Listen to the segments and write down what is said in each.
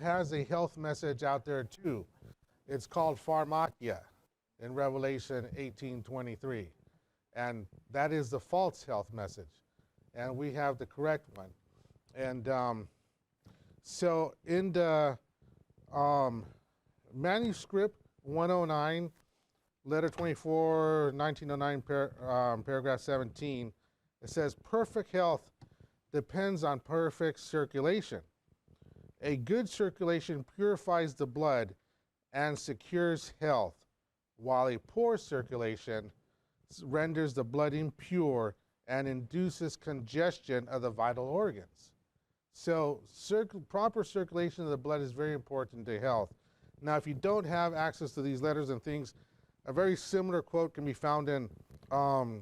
has a health message out there too. It's called pharmakia in Revelation 18:23. And that is the false health message. And we have the correct one. And so in the manuscript 109, letter 24, 1909, paragraph 17, it says, perfect health depends on perfect circulation. A good circulation purifies the blood and secures health, while a poor circulation renders the blood impure and induces congestion of the vital organs. So proper circulation of the blood is very important to health. Now, if you don't have access to these letters and things, a very similar quote can be found in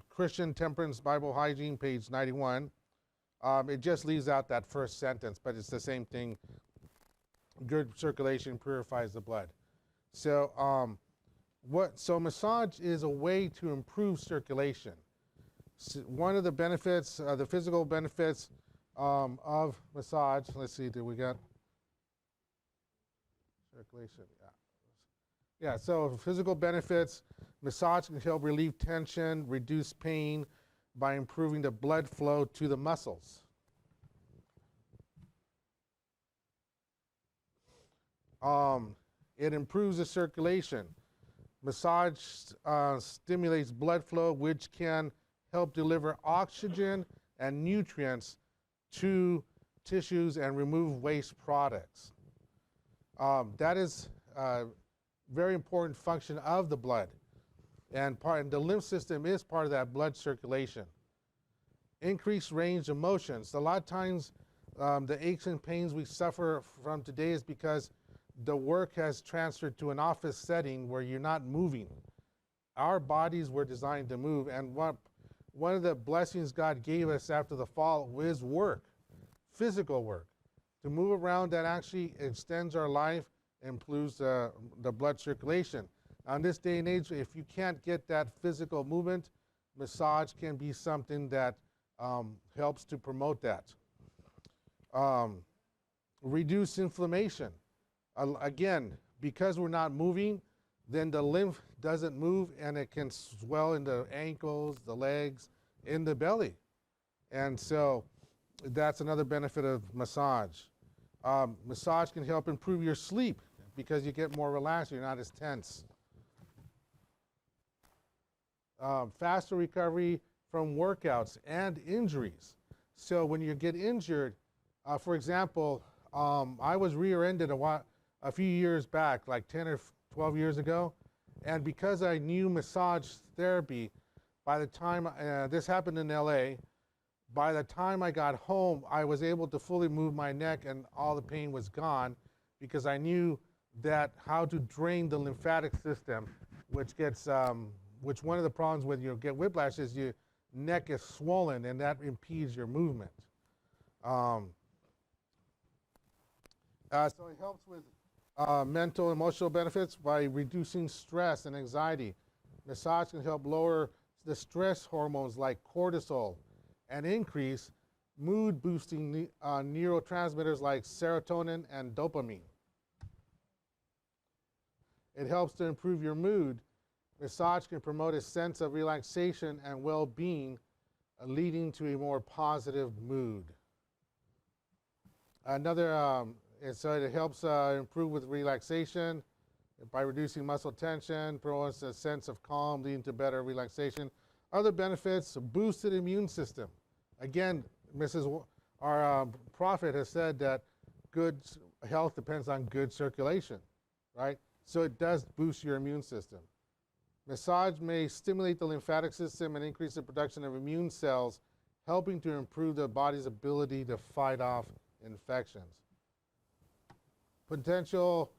Christian Temperance Bible Hygiene, page 91. It just leaves out that first sentence, but it's the same thing. Good circulation purifies the blood. So so massage is a way to improve circulation. So one of the benefits, the physical benefits of massage, let's see, did we get circulation? Yeah, so physical benefits, massage can help relieve tension, reduce pain by improving the blood flow to the muscles. It improves the circulation. Massage stimulates blood flow, which can help deliver oxygen and nutrients to tissues and remove waste products. That is a very important function of the blood. And the lymph system is part of that blood circulation. Increased range of motion. So a lot of times the aches and pains we suffer from today is because the work has transferred to an office setting where you're not moving. Our bodies were designed to move, and one of the blessings God gave us after the fall was work, physical work, to move around. That actually extends our life, improves the blood circulation. On this day and age, if you can't get that physical movement, massage can be something that helps to promote that. Reduce inflammation. Again, because we're not moving, then the lymph doesn't move and it can swell in the ankles, the legs, in the belly. And so that's another benefit of massage. Massage can help improve your sleep because you get more relaxed, you're not as tense. Faster recovery from workouts and injuries. So when you get injured, for example, I was rear-ended a few years back, like 10 or 12 years ago, and because I knew massage therapy, by the time, this happened in LA, by the time I got home, I was able to fully move my neck and all the pain was gone because I knew that how to drain the lymphatic system, which one of the problems when you get whiplash is your neck is swollen and that impedes your movement. So it helps with mental and emotional benefits by reducing stress and anxiety. Massage can help lower the stress hormones like cortisol and increase mood-boosting neurotransmitters like serotonin and dopamine. It helps to improve your mood. Massage can promote a sense of relaxation and well-being, leading to a more positive mood. So it helps improve with relaxation by reducing muscle tension, promotes a sense of calm, leading to better relaxation. Other benefits, boosted immune system. Again, our prophet has said that good health depends on good circulation, right? So it does boost your immune system. Massage may stimulate the lymphatic system and increase the production of immune cells, helping to improve the body's ability to fight off infections. Potential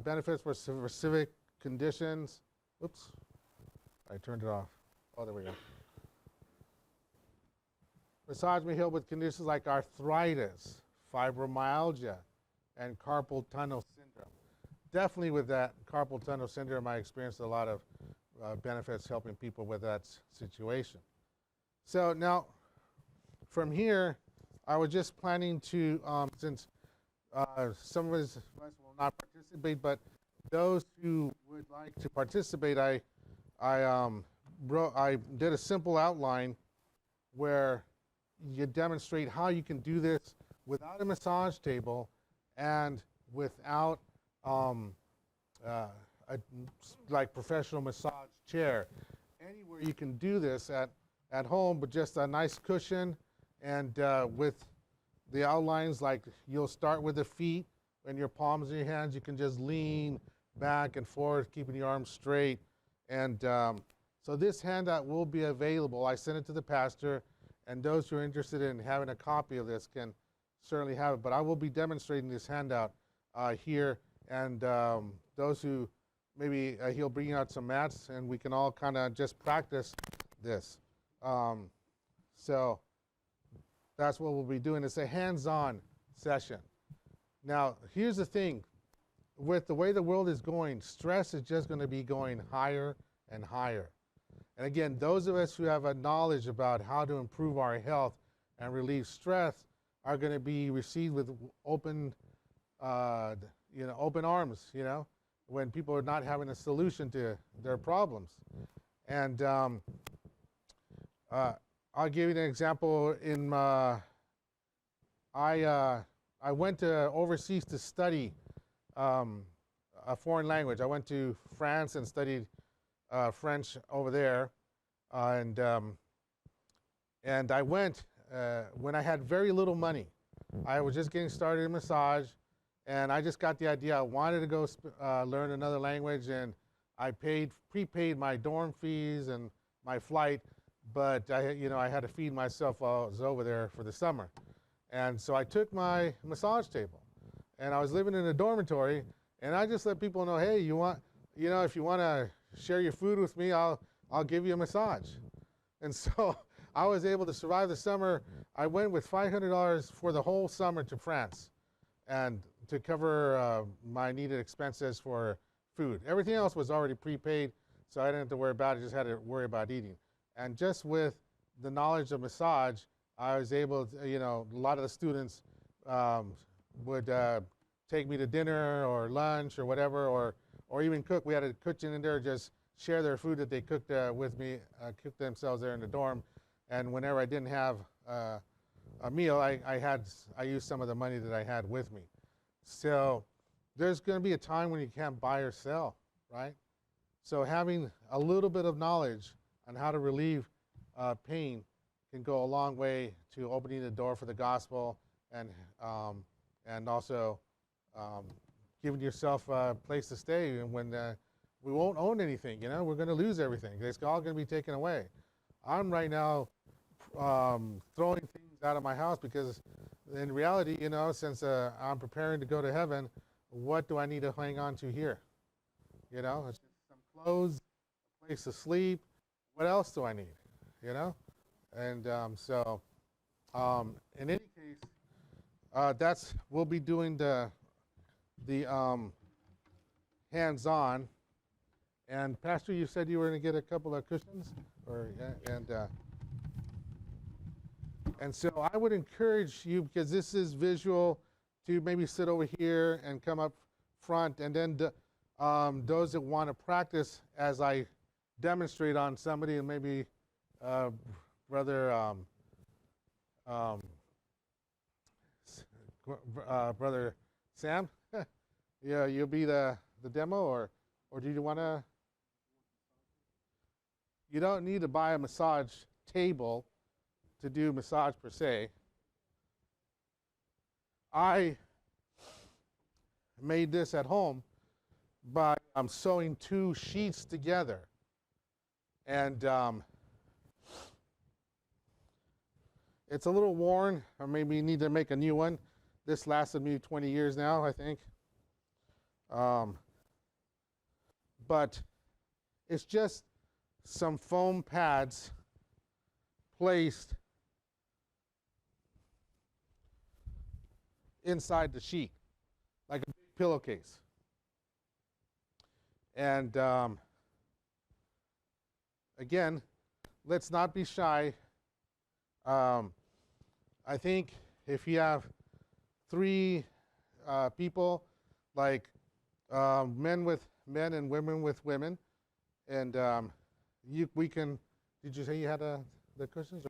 benefits for specific conditions. Oops, I turned it off. Oh, there we go. Massage may help with conditions like arthritis, fibromyalgia, and carpal tunnel syndrome. Definitely with that carpal tunnel syndrome, I experienced a lot of benefits helping people with that situation. So now, from here, I was just planning to, since some of us will not participate, but those who would like to participate, I did a simple outline where you demonstrate how you can do this without a massage table and without um, uh, a like professional massage chair. Anywhere you can do this at home, but just a nice cushion and with the outlines, like you'll start with the feet and your palms in your hands. You can just lean back and forth, keeping your arms straight. And so this handout will be available. I sent it to the pastor, and those who are interested in having a copy of this can certainly have it. But I will be demonstrating this handout here, and those who maybe he'll bring out some mats, and we can all kind of just practice this. So that's what we'll be doing. It's a hands-on session. Now, here's the thing. With the way the world is going, stress is just going to be going higher and higher. And again, those of us who have a knowledge about how to improve our health and relieve stress are going to be received with open, open arms, when people are not having a solution to their problems. And I'll give you an example. I went overseas to study a foreign language. I went to France and studied French over there, and I went when I had very little money. I was just getting started in massage, and I just got the idea. I wanted to go learn another language, and I prepaid my dorm fees and my flight, but I had to feed myself while I was over there for the summer. And so I took my massage table, and I was living in a dormitory, and I just let people know, hey, if you want to share your food with me, I'll give you a massage. And so I was able to survive the summer. I went with $500 for the whole summer to France, and to cover my needed expenses for food. Everything else was already prepaid, so I didn't have to worry about it. Just had to worry about eating. And just with the knowledge of massage, I was able to, a lot of the students would take me to dinner or lunch or whatever, or even cook. We had a kitchen in there, just share their food that they cooked with me, cook themselves there in the dorm. And whenever I didn't have a meal, I used some of the money that I had with me. So there's going to be a time when you can't buy or sell, right? So having a little bit of knowledge on how to relieve pain can go a long way to opening the door for the gospel, and also giving yourself a place to stay. And when we won't own anything, we're going to lose everything. It's all going to be taken away. I'm right now throwing things out of my house because, in reality, since I'm preparing to go to heaven, what do I need to hang on to here? It's just some clothes, a place to sleep. What else do I need? And in any case, we'll be doing the hands-on. And Pastor, you said you were going to get a couple of cushions, and so I would encourage you, because this is visual, to maybe sit over here and come up front, and then those that want to practice as I demonstrate on somebody, and maybe Brother Sam, yeah, you'll be the demo, or do you want to? You don't need to buy a massage table to do massage per se. I made this at home by sewing two sheets together, and it's a little worn, or maybe you need to make a new one. This lasted me 20 years now, I think. But it's just some foam pads placed inside the sheet, like a big pillowcase. And again, let's not be shy. I think if you have three people, like men with men and women with women, and we can. Did you say you had the cushions?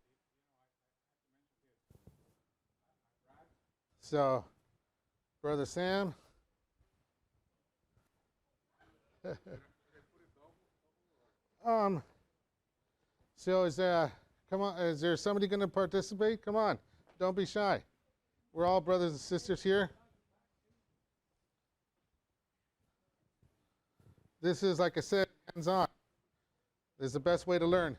So, Brother Sam. um. So is there? Come on. Is there somebody going to participate? Come on. Don't be shy. We're all brothers and sisters here. This is, like I said, hands-on. This is the best way to learn.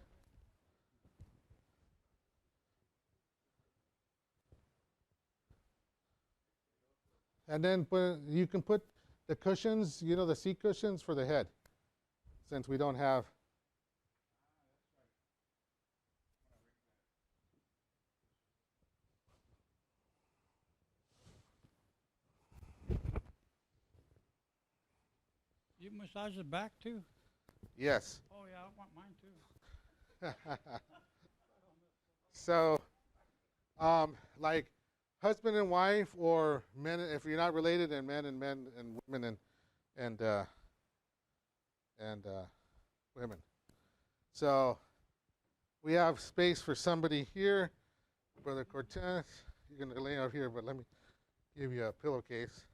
And then you can put the cushions, the seat cushions for the head, since we don't have. You massage the back too? Yes. Oh yeah, I want mine too. So, like husband and wife, or men, if you're not related, and men and women and women. So we have space for somebody here. Brother Cortez, you're going to lay out here, but let me give you a pillowcase.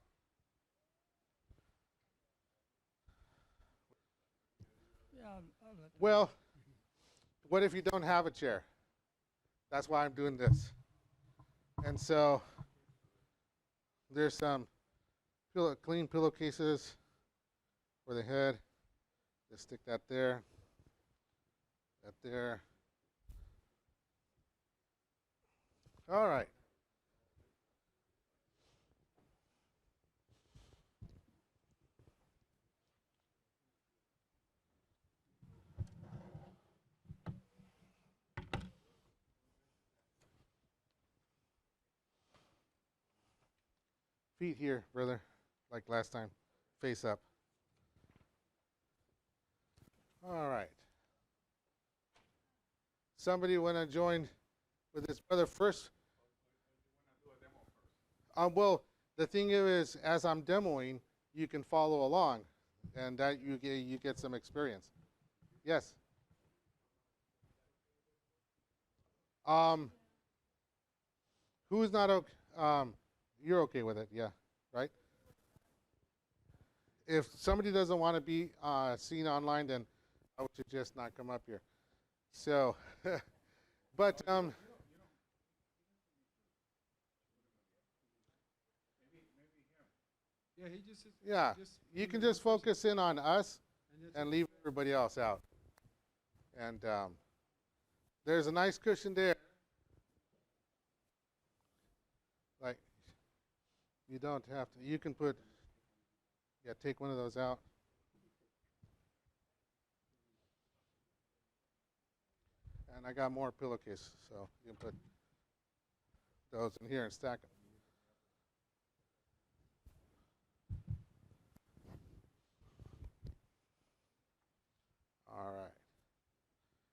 Yeah, I'll let them. Well, what if you don't have a chair? That's why I'm doing this. And so there's some clean pillowcases for the head. Just stick that there, that there. All right. Feet here, brother, like last time. Face up. All right. Somebody want to join with his brother first? Well, the thing is, as I'm demoing, you can follow along, and that you get some experience. Yes. Um, who's not okay? You're okay with it, yeah, right? If somebody doesn't want to be seen online, then I would suggest not come up here. So, but Yeah, he just yeah, you can just focus in on us and leave everybody else out. And there's a nice cushion there. Like, you don't have to. You can put. Yeah, take one of those out. And I got more pillowcases, so you can put those in here and stack them. All right.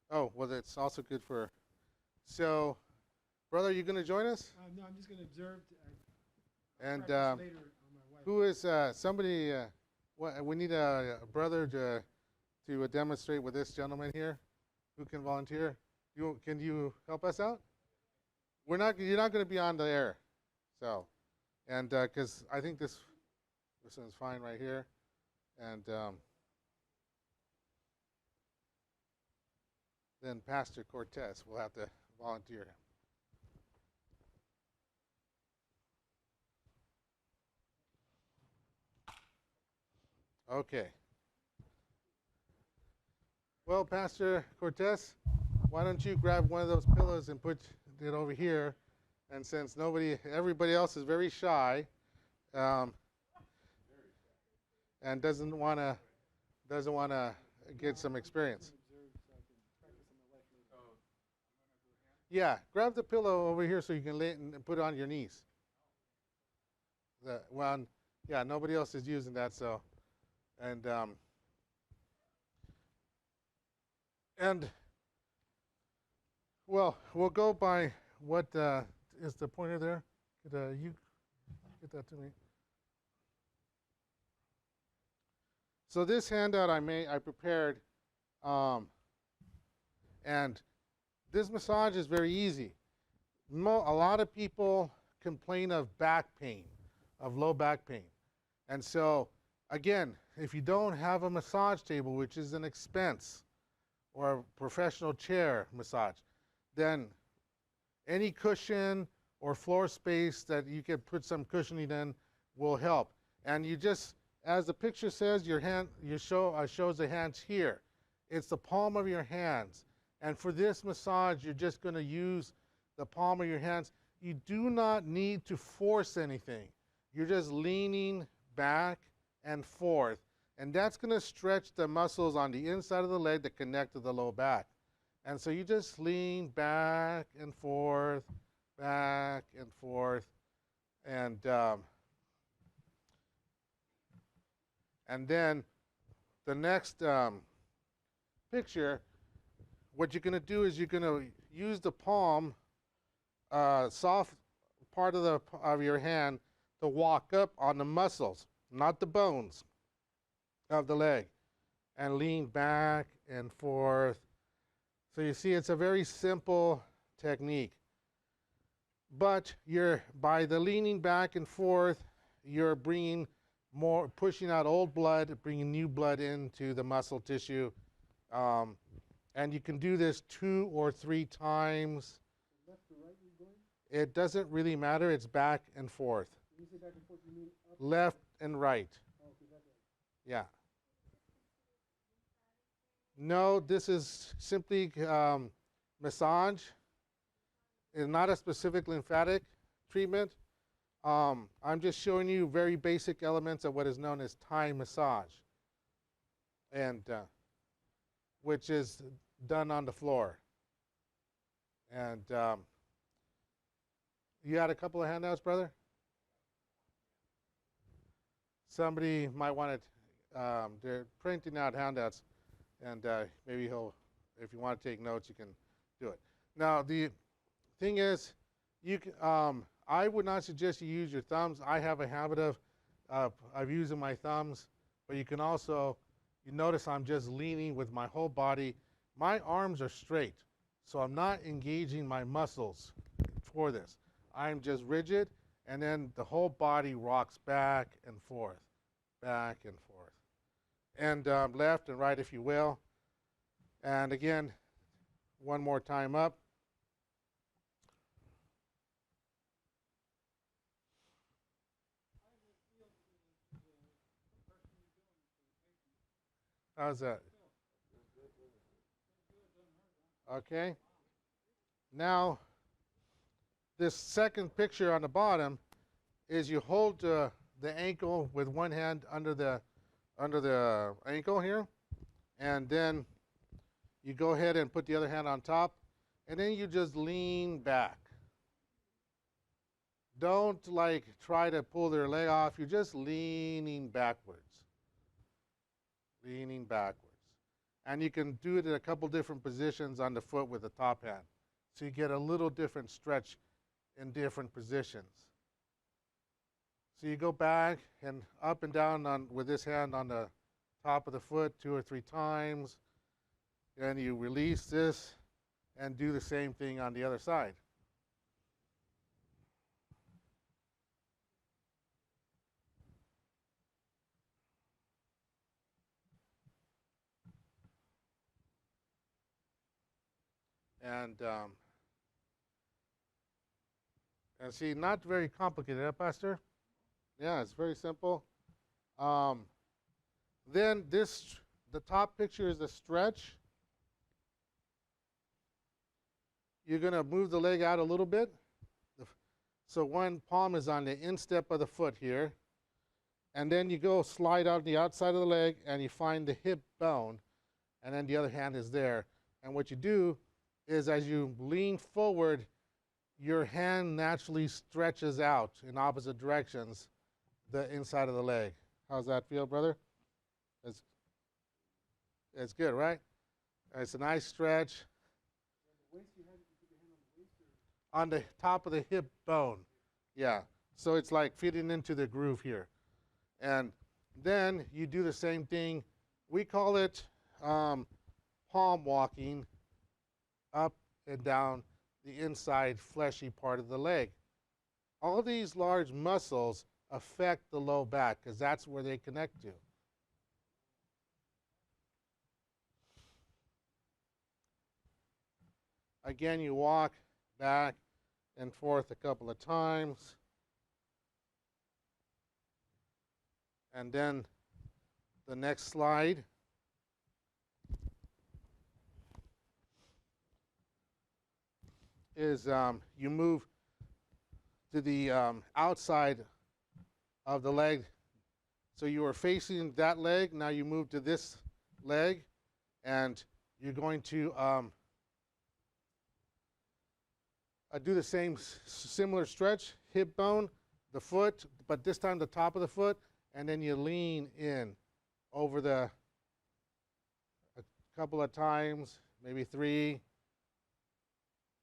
Oh, well, that's also good for. So, brother, you going to join us? No, I'm just going to observe. And Later on my wife. who is somebody? We need a brother to demonstrate with this gentleman here. Who can volunteer? Can you help us out? You're not going to be on the air, so, and because I think this one's fine right here, and then Pastor Cortez will have to volunteer him. Okay. Well, Pastor Cortez, why don't you grab one of those pillows and put it over here? And since everybody else is very shy, and doesn't want to get some experience. Yeah, grab the pillow over here so you can lay it and put it on your knees. Yeah, nobody else is using that, so, and well, we'll go by what is the pointer there? Could you get that to me? So this handout I prepared, um, and this massage is very easy. A lot of people complain of back pain, of low back pain. And so, again, if you don't have a massage table, which is an expense, or a professional chair massage, then any cushion or floor space that you can put some cushioning in will help. And you just, as the picture says, your hand, shows the hands here. It's the palm of your hands. And for this massage, you're just going to use the palm of your hands. You do not need to force anything. You're just leaning back and forth. And that's going to stretch the muscles on the inside of the leg that connect to the low back. And so you just lean back and forth, back and forth. And then the next picture, what you're going to do is you're going to use the palm, soft part of your hand, to walk up on the muscles, not the bones of the leg, and lean back and forth. So you see, it's a very simple technique. But by the leaning back and forth, you're bringing more, pushing out old blood, bringing new blood into the muscle tissue. And you can do this 2 or 3 times. Left to right you're going? It doesn't really matter. It's back and forth. When you say back and forth, you mean up? Left and right. Oh, okay, that's right. Yeah. No, this is simply massage. It's not a specific lymphatic treatment. I'm just showing you very basic elements of what is known as Thai massage, and which is done on the floor. And you had a couple of handouts, brother? Somebody might want to, they're printing out handouts, and maybe if you want to take notes, you can do it. Now, the thing is, I would not suggest you use your thumbs. I have a habit of using my thumbs, but you can also, you notice I'm just leaning with my whole body. My arms are straight, so I'm not engaging my muscles for this. I'm just rigid, and then the whole body rocks back and forth, and left and right, if you will. And again, one more time up. How's that? Okay. Now, this second picture on the bottom is you hold the ankle with one hand under the ankle here, and then you go ahead and put the other hand on top, and then you just lean back. Don't try to pull their leg off. You're just leaning backwards. Leaning backwards. And you can do it in a couple different positions on the foot with the top hand. So you get a little different stretch in different positions. So you go back and up and down with this hand on the top of the foot 2 or 3 times. Then you release this and do the same thing on the other side. And see, not very complicated, huh, Pastor? Yeah, it's very simple. Then the top picture is the stretch. You're going to move the leg out a little bit. So one palm is on the instep of the foot here. And then you go slide out the outside of the leg, and you find the hip bone. And then the other hand is there. And what you do is as you lean forward, your hand naturally stretches out in opposite directions the inside of the leg. How's that feel, brother? It's good, right? It's a nice stretch. The waist, you put your hand on the waist? On the top of the hip bone. Yeah. So it's like fitting into the groove here. And then you do the same thing. We call it palm walking up and down the inside fleshy part of the leg. All these large muscles affect the low back because that's where they connect to. Again, you walk back and forth a couple of times. And then the next slide is you move to the outside of the leg. So you were facing that leg, now you move to this leg, and you're going to do the same similar stretch, hip bone, the foot, but this time the top of the foot, and then you lean in over a couple of times, maybe 3.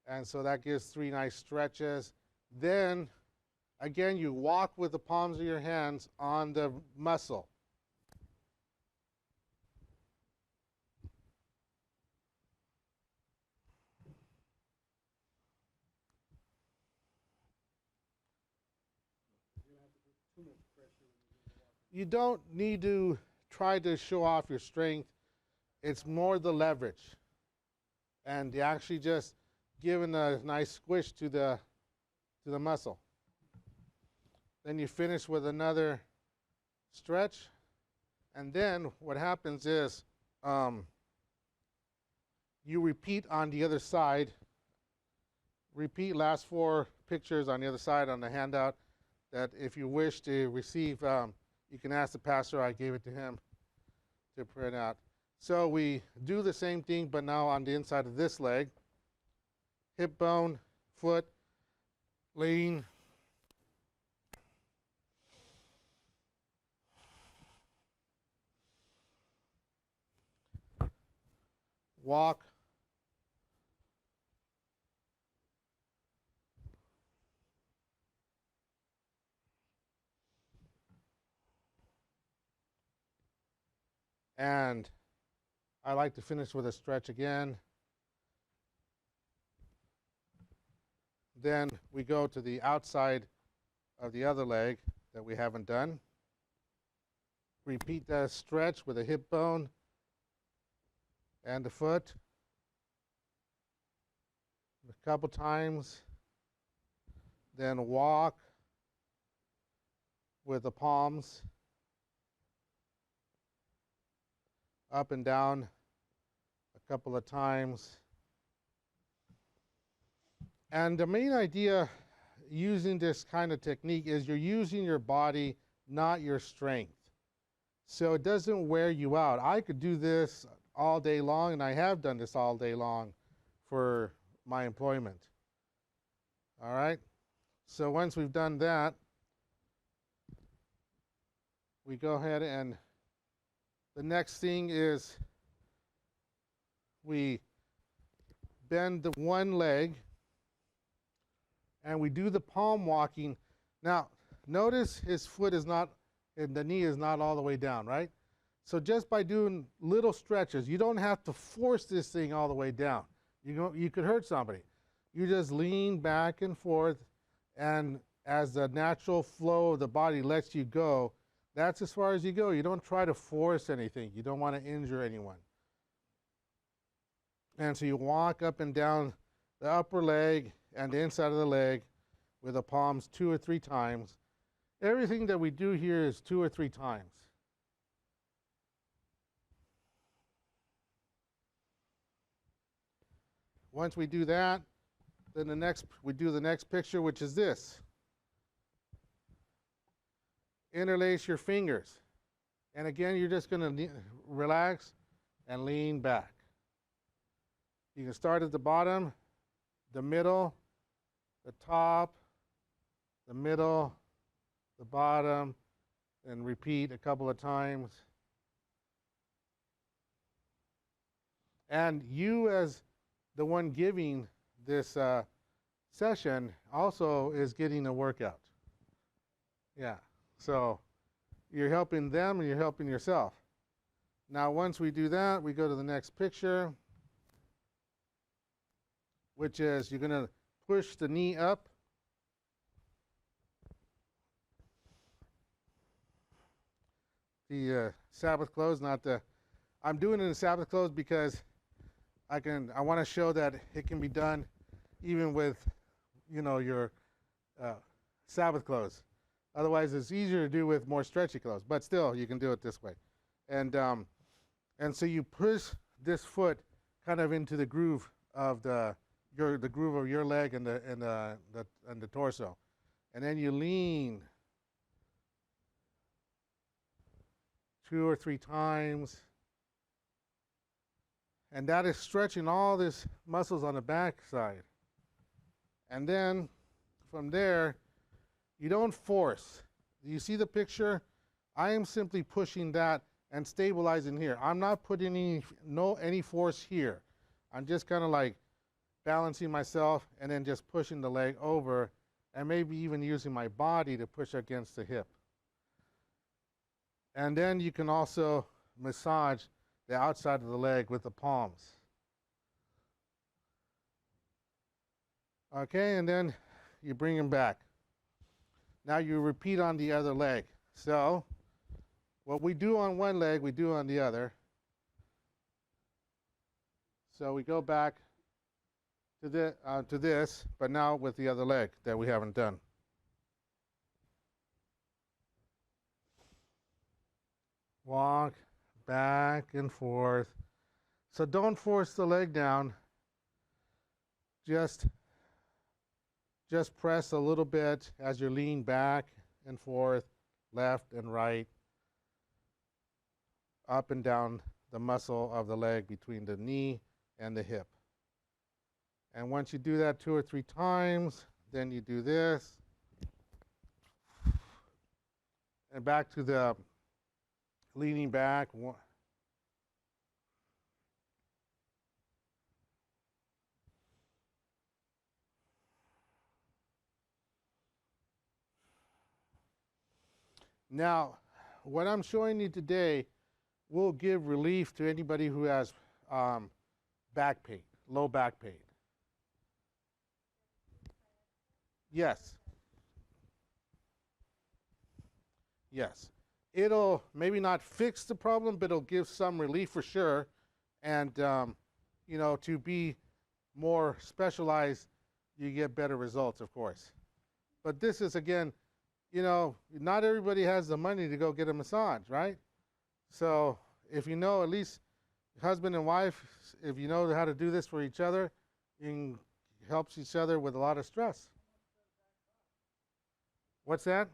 And so that gives 3 nice stretches. Then, again, you walk with the palms of your hands on the muscle. You don't need to try to show off your strength. It's more the leverage. And you actually just giving a nice squish to the muscle. Then you finish with another stretch. And then what happens is you repeat on the other side. Repeat last 4 pictures on the other side on the handout. That if you wish to receive, you can ask the pastor. I gave it to him to print out. So we do the same thing, but now on the inside of this leg. Hip bone, foot, lean. Walk. And I like to finish with a stretch again. Then we go to the outside of the other leg that we haven't done. Repeat that stretch with the hip bone and the foot a couple times. Then walk with the palms up and down a couple of times. And the main idea using this kind of technique is you're using your body, not your strength. So it doesn't wear you out. I could do this all day long, and I have done this all day long for my employment. All right? So once we've done that, we go ahead and the next thing is we bend the one leg and we do the palm walking. Now, notice his foot is not, and the knee is not all the way down, right? So just by doing little stretches, you don't have to force this thing all the way down. You could hurt somebody. You just lean back and forth, and as the natural flow of the body lets you go, that's as far as you go. You don't try to force anything. You don't want to injure anyone. And so you walk up and down the upper leg and the inside of the leg with the palms 2 or 3 times. Everything that we do here is 2 or 3 times. Once we do that, then we do the next picture, which is this. Interlace your fingers. And again, you're just going to relax and lean back. You can start at the bottom, the middle, the top, the middle, the bottom, and repeat a couple of times. And you, as the one giving this session also is getting a workout. Yeah. So you're helping them and you're helping yourself. Now, once we do that, we go to the next picture, which is you're going to push the knee up. The Sabbath clothes, not the. I'm doing it in Sabbath clothes because I want to show that it can be done even with, your Sabbath clothes. Otherwise, it's easier to do with more stretchy clothes. But still, you can do it this way, and so you push this foot kind of into the groove of the groove of your leg and the torso, and then you lean 2 or 3 times. And that is stretching all these muscles on the back side. And then from there, you don't force. You see the picture? I am simply pushing that and stabilizing here. I'm not putting any force here. I'm just kind of like balancing myself and then just pushing the leg over and maybe even using my body to push against the hip. And then you can also massage the outside of the leg with the palms. Okay, and then you bring them back. Now you repeat on the other leg. So what we do on one leg, we do on the other. So we go back to this, but now with the other leg that we haven't done. Walk back and forth. So don't force the leg down. Just press a little bit as you lean back and forth, left and right, up and down the muscle of the leg between the knee and the hip. And once you do that 2 or 3 times, then you do this. And back to the leaning back. Now, what I'm showing you today will give relief to anybody who has back pain, low back pain. Yes. Yes. It'll maybe not fix the problem, but it'll give some relief for sure. And, to be more specialized, you get better results, of course. But this is, again, not everybody has the money to go get a massage, right? So if you know, at least husband and wife, if you know how to do this for each other, you can help each other with a lot of stress. What's that?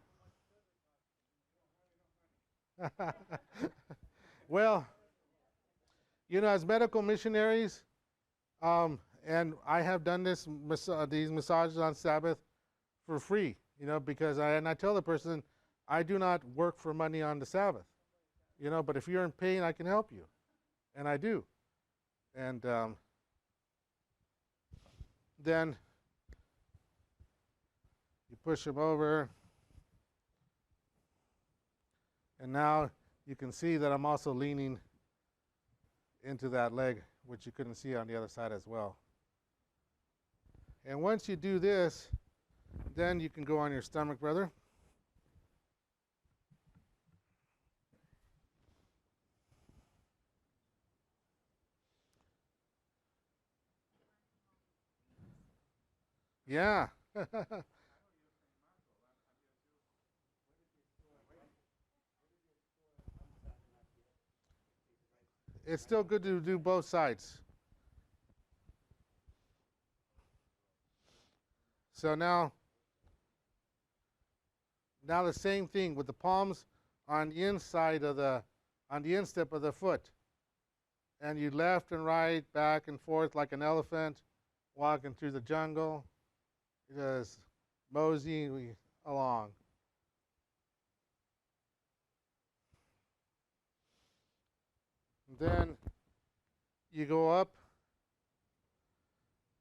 Well, as medical missionaries, and I have done these massages on Sabbath for free, because I tell the person, I do not work for money on the Sabbath, but if you're in pain, I can help you, and I do. And then you push them over. And now you can see that I'm also leaning into that leg, which you couldn't see on the other side as well. And once you do this, then you can go on your stomach, brother. Yeah. It's still good to do both sides. So now the same thing with the palms on the inside of on the instep of the foot. And you left and right, back and forth like an elephant walking through the jungle, just moseying along. Then you go up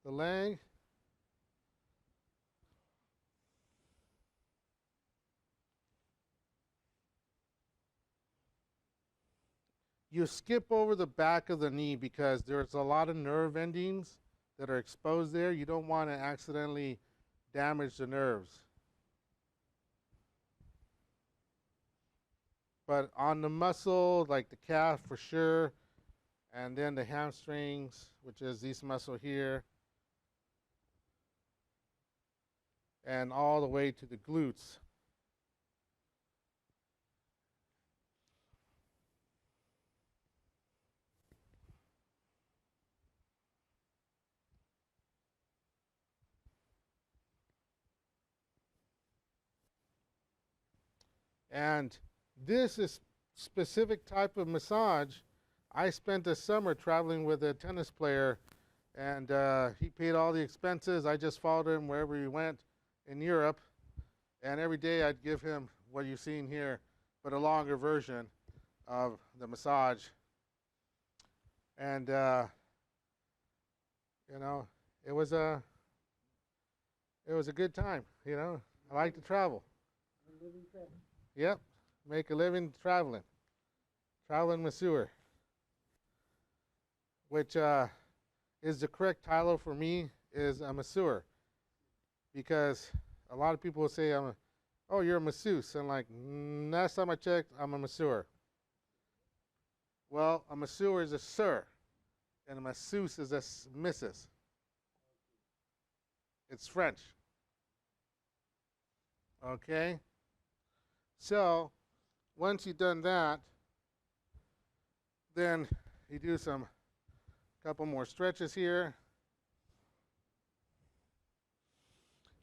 the leg, you skip over the back of the knee because there's a lot of nerve endings that are exposed there. You don't want to accidentally damage the nerves. But on the muscle, like the calf for sure, and then the hamstrings, which is this muscle here, and all the way to the glutes. And this is specific type of massage. I spent the summer traveling with a tennis player, and he paid all the expenses. I just followed him wherever he went in Europe, and every day I'd give him what you're seeing here, but a longer version of the massage. And you know, it was a good time. You know, I like to travel. Living travel. Yep, make a living traveling masseur, which is the correct title for me, is a masseur, because a lot of people will say, oh, you're a masseuse. And like, last time I checked, I'm a masseur. Well, a masseur is a sir, and a masseuse is a missus. It's French. Okay? So, once you've done that, then you do some couple more stretches here.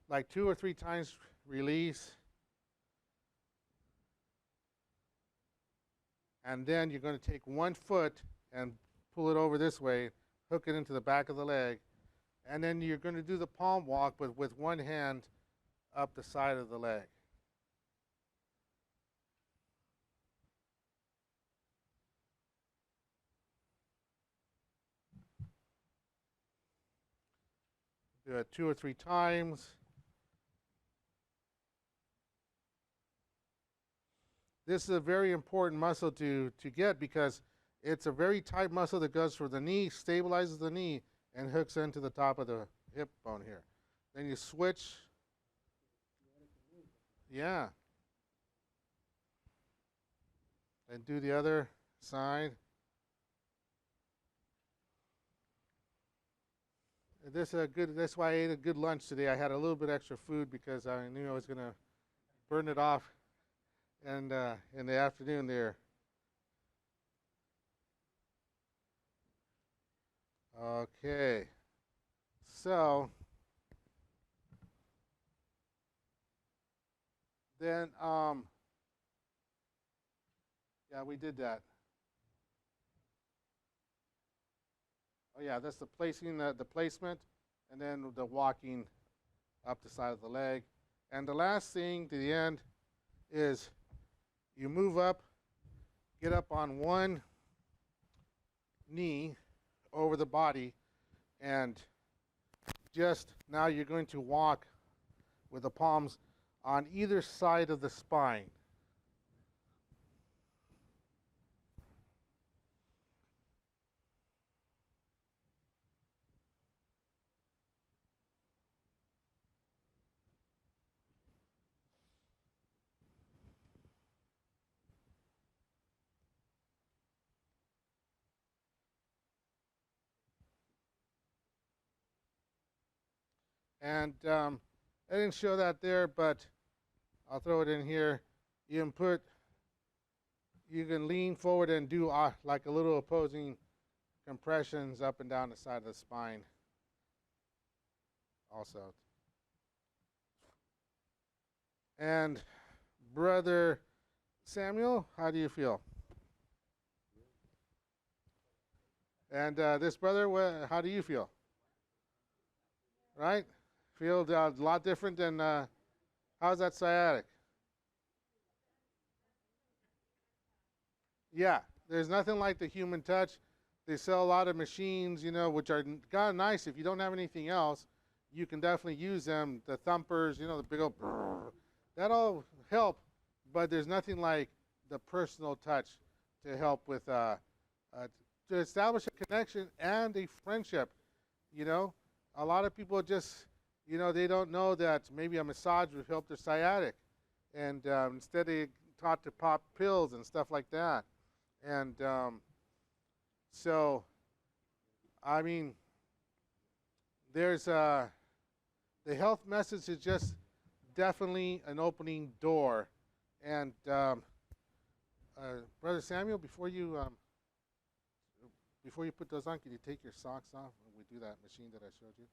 Like 2 or 3 times release. And then you're going to take one foot and pull it over this way, hook it into the back of the leg, and then you're going to do the palm walk, but with one hand up the side of the leg. Do it 2 or 3 times. This is a very important muscle to get, because it's a very tight muscle that goes for the knee, stabilizes the knee, and hooks into the top of the hip bone here. Then you switch. Yeah. And do the other side. That's why I ate a good lunch today. I had a little bit extra food because I knew I was going to burn it off and in the afternoon there. Okay. So then yeah, we did that. Oh yeah, that's the placing, the placement, and then the walking up the side of the leg. And the last thing to the end is you move up, get up on one knee over the body, and just now you're going to walk with the palms on either side of the spine. And I didn't show that there, but I'll throw it in here. You can lean forward and do like a little opposing compressions up and down the side of the spine also. And Brother Samuel, how do you feel? And this brother, how do you feel? Right? Feel a lot different than, how's that sciatic? Yeah, there's nothing like the human touch. They sell a lot of machines, you know, which are kind of nice. If you don't have anything else, you can definitely use them. The thumpers, you know, the big old brrr, that'll help, but there's nothing like the personal touch to help with uh, to establish a connection and a friendship. You know, a lot of people just, they don't know that maybe a massage would help their sciatic, and instead they taught to pop pills and stuff like that. And so, I mean, there's the health message is just definitely an opening door. And Brother Samuel, before you put those on, can you take your socks off? We do that machine that I showed you.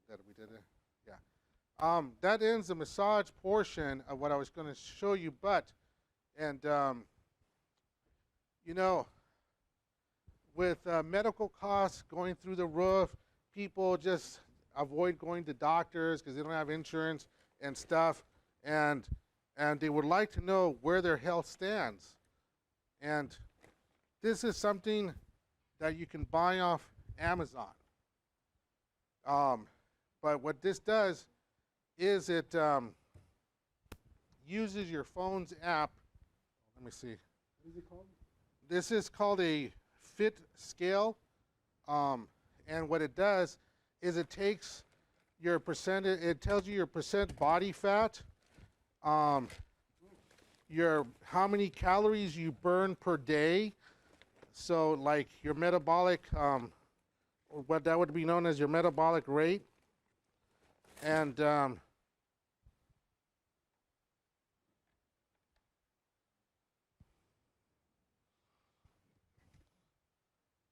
That we did it. Yeah. That ends the massage portion of what I was going to show you. But, and with medical costs going through the roof, people just avoid going to doctors because they don't have insurance and stuff, and they would like to know where their health stands. And this is something that you can buy off Amazon. But what this does is it uses your phone's app. Let me see. What is it called? This is called a Fit Scale. And what it does is it takes your percentage, it tells you your percent body fat, your how many calories you burn per day. So like your metabolic, or what that would be known as your metabolic rate. And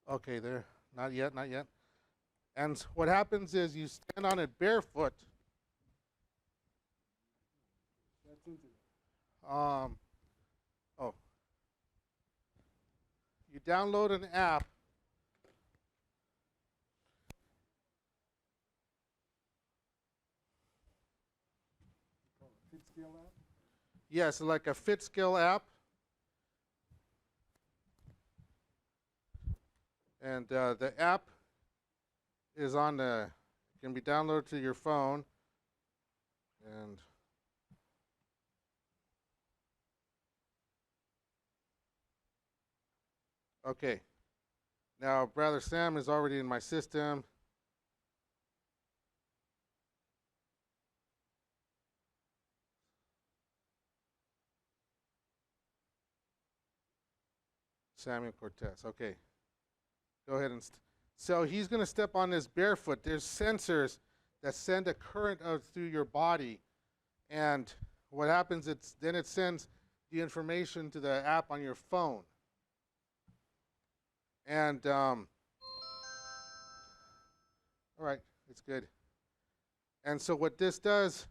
okay, there, not yet. And what happens is you stand on it barefoot. That's into it. You download an app. Fit scale app? Yes, like a Fit Scale app. And the app is can be downloaded to your phone. And okay. Now, Brother Sam is already in my system. Samuel Cortez. Okay. Go ahead and so he's going to step on this barefoot. There's sensors that send a current through your body, and what happens? Then it sends the information to the app on your phone. And all right, it's good. And so what this does,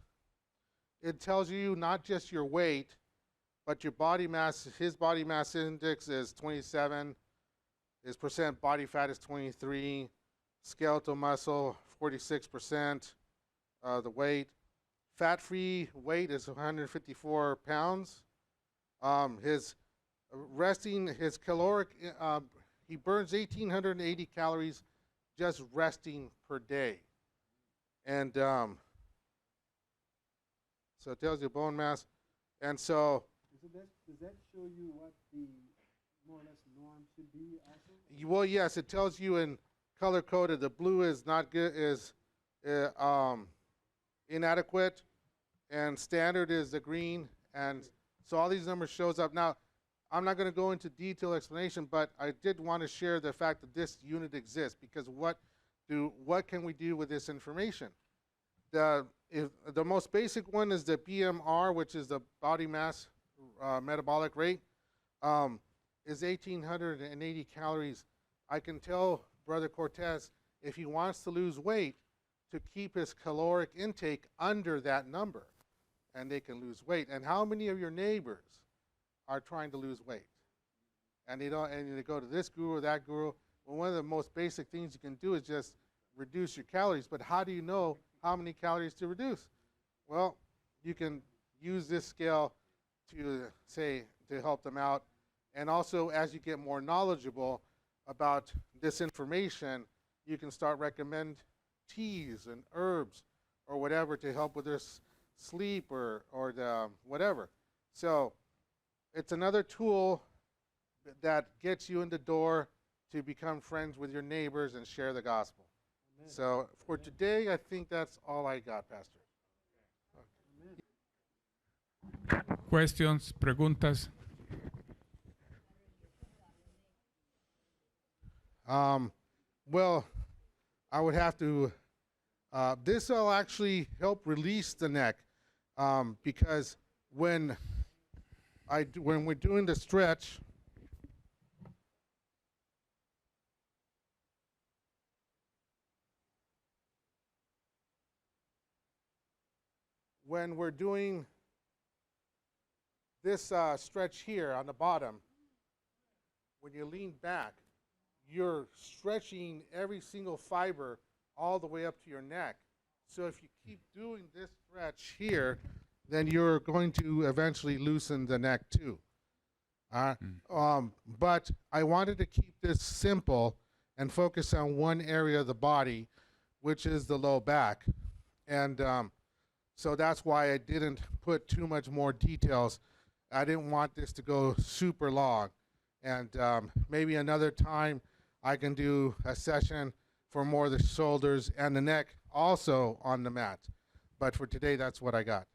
it tells you not just your weight, but your body mass. His body mass index is 27. His percent body fat is 23. Skeletal muscle, 46%. The weight. Fat-free weight is 154 pounds. His caloric, he burns 1,880 calories just resting per day. And so it tells you bone mass. And so, Does that show you what the more or less norm should be also? well, yes, it tells you in color coded. The blue is not good, is inadequate, and standard is the green, and so all these numbers shows up. Now, I'm not going to go into detailed explanation, but I did want to share the fact that this unit exists, because what can we do with this information? The most basic one is the BMR, which is the body mass metabolic rate, is 1,880 calories. I can tell Brother Cortez, if he wants to lose weight, to keep his caloric intake under that number, and they can lose weight. And how many of your neighbors are trying to lose weight? And they go to this guru or that guru. Well, one of the most basic things you can do is just reduce your calories. But how do you know how many calories to reduce? Well, you can use this scale to help them out. And also, as you get more knowledgeable about this information, you can start recommend teas and herbs or whatever to help with their sleep or the whatever. So it's another tool that gets you in the door to become friends with your neighbors and share the gospel. Amen. So for today, I think that's all I got, Pastor. Amen. Questions, preguntas. Well, I would have to. This will actually help release the neck, because when we're doing the stretch, when we're doing this stretch here on the bottom, when you lean back, you're stretching every single fiber all the way up to your neck. So if you keep doing this stretch here, then you're going to eventually loosen the neck too. But I wanted to keep this simple and focus on one area of the body, which is the low back. And so that's why I didn't put too much more details. I didn't want this to go super long. And maybe another time I can do a session for more of the shoulders and the neck also on the mat. But for today, that's what I got.